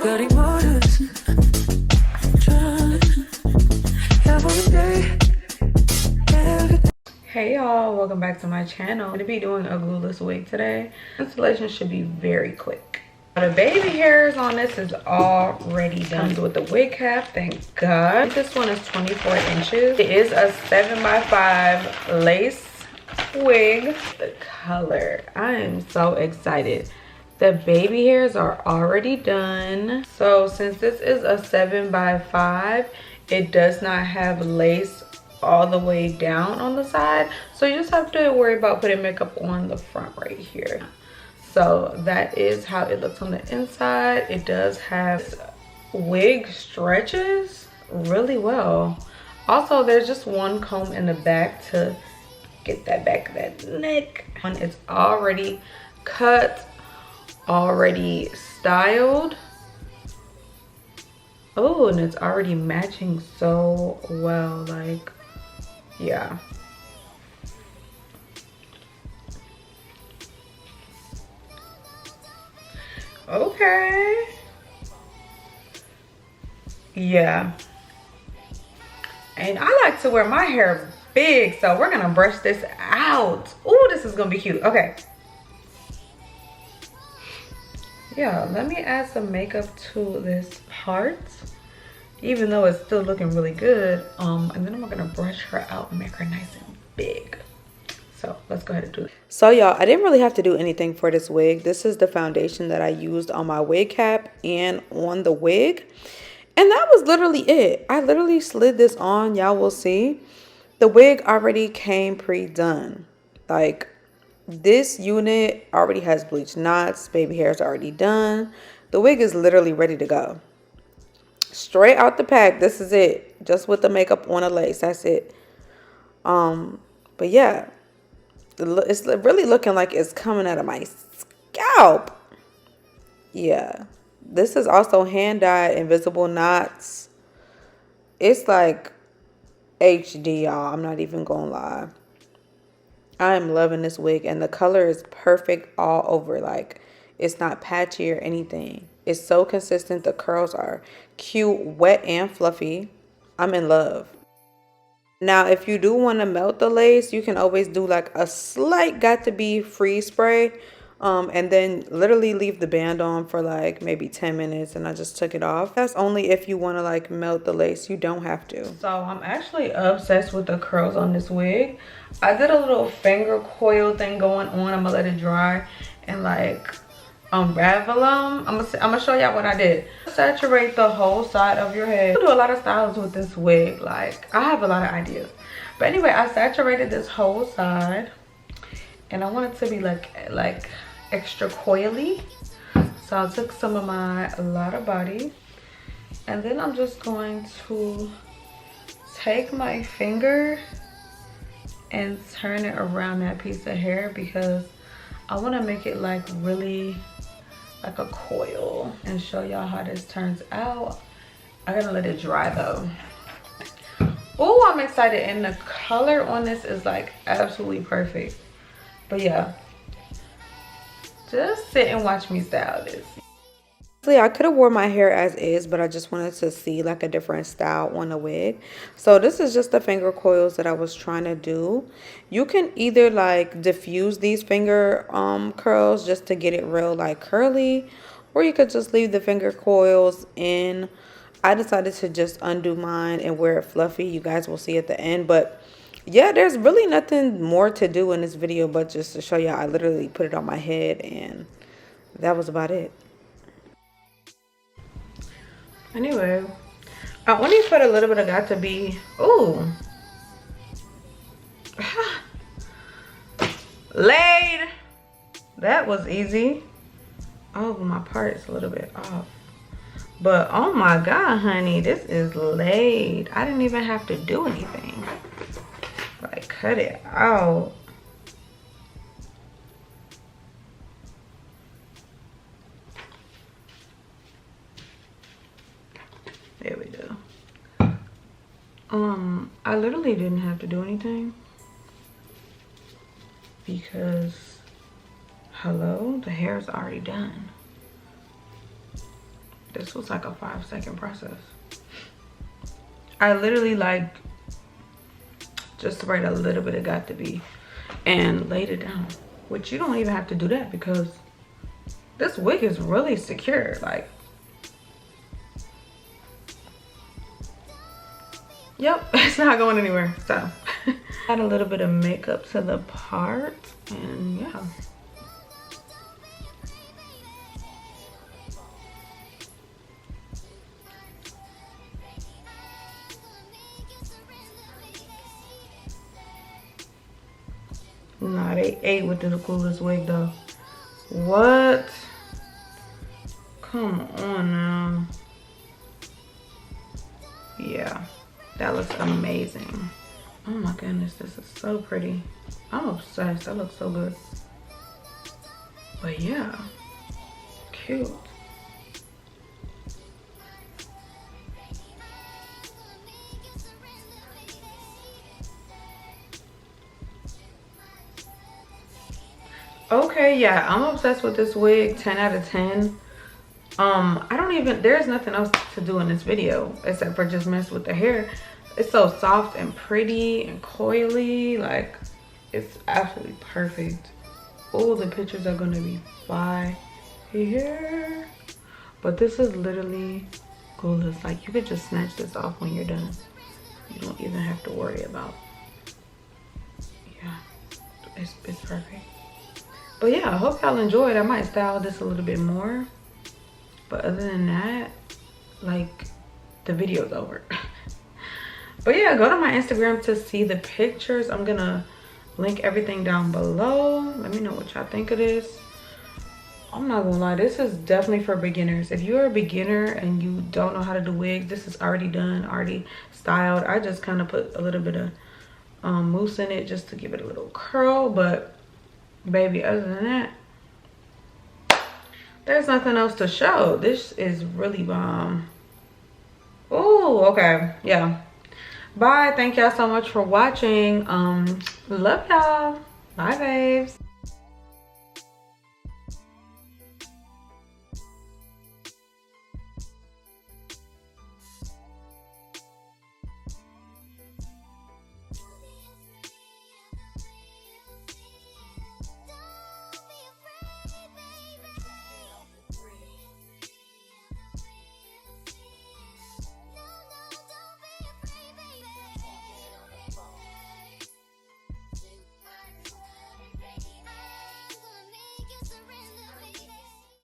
Hey y'all, welcome back to my channel. I'm gonna be doing a glueless wig today. Installation should be very quick. The baby hairs on this is already done. Comes with the wig cap, thank God. This one is 24 inches. It is a 7x5 lace wig. The color, I am so excited. The baby hairs are already done. So since this is a 7x5, it does not have lace all the way down on the side, so you just have to worry about putting makeup on the front right here. So that is how it looks on the inside. It does have wig stretches really well. Also, there's just one comb in the back to get that back of that neck. And it's already cut, already styled. Oh, and it's already matching so well, like, yeah. Okay. Yeah. And I like to wear my hair big, so we're gonna brush this out. Oh, this is gonna be cute. Okay. Yeah, let me add some makeup to this part, even though it's still looking really good. And then I'm gonna brush her out and make her nice and big. So let's go ahead and do it. So y'all, I didn't really have to do anything for this wig. This is the foundation that I used on my wig cap and on the wig. And that was literally it. I literally slid this on, y'all will see. The wig already came pre-done. Like, this unit already has bleached knots, baby hairs already done. The wig is literally ready to go. Straight out the pack, this is it. Just with the makeup on a lace, that's it. But yeah, it's really looking like it's coming out of my scalp. Yeah, this is also hand dyed invisible knots. It's like HD, y'all. I'm not even gonna lie. I am loving this wig, and the color is perfect all over. Like, it's not patchy or anything. It's so consistent. The curls are cute, wet, and fluffy. I'm in love. Now, if you do want to melt the lace, you can always do like a slight got to be freeze spray. And then literally leave the band on for like maybe 10 minutes, and I just took it off. That's only if you want to like melt the lace. You don't have to. So I'm actually obsessed with the curls on this wig. I did a little finger coil thing going on. I'm gonna let it dry and like unravel them. I'm gonna show y'all what I did. Saturate the whole side of your head. I do a lot of styles with this wig. Like, I have a lot of ideas. But anyway, I saturated this whole side, and I want it to be like extra coily. So I took some of my Lotta Body, and then I'm just going to take my finger and turn it around that piece of hair, because I want to make it like really like a coil, and show y'all how this turns out. I gotta let it dry though. Oh, I'm excited, and the color on this is like absolutely perfect. But yeah, just sit and watch me style this. I could have wore my hair as is, but I just wanted to see like a different style on the wig. So this is just the finger coils that I was trying to do. You can either like diffuse these finger curls just to get it real like curly, or you could just leave the finger coils in. I decided to just undo mine and wear it fluffy. You guys will see at the end. But yeah, there's really nothing more to do in this video but just to show y'all. I literally put it on my head, and that was about it. Anyway, I only put a little bit of got to be. Ooh. Laid. That was easy. Oh, my part is a little bit off. But oh my God, honey, this is laid. I didn't even have to do anything. Like, cut it out. There we go. I literally didn't have to do anything, because hello, the hair is already done. This was like a 5-second process. I literally like just sprayed a little bit of got to be and laid it down, which you don't even have to do that because this wig is really secure. Like, yep, it's not going anywhere. So add a little bit of makeup to the part, and yeah. Nah, they ate with the glueless wig though. What? Come on now. Yeah, that looks amazing. Oh my goodness, this is so pretty. I'm obsessed. That looks so good. But yeah, cute. Okay, yeah, I'm obsessed with this wig. 10 out of 10. I don't even, there's nothing else to do in this video except for just mess with the hair. It's so soft and pretty and coily. Like, it's absolutely perfect. Oh, the pictures are gonna be fire. But this is literally glueless. Like, you could just snatch this off when you're done. You don't even have to worry about, yeah, it's perfect. But yeah, I hope y'all enjoyed. I might style this a little bit more. But other than that, like, the video's over. But yeah, go to my Instagram to see the pictures. I'm gonna link everything down below. Let me know what y'all think of this. I'm not gonna lie, this is definitely for beginners. If you're a beginner and you don't know how to do wigs, this is already done, already styled. I just kind of put a little bit of mousse in it just to give it a little curl. But baby, other than that, there's nothing else to show. This is really bomb. Oh, okay, yeah. Bye. Thank y'all so much for watching. Love y'all. Bye, babes.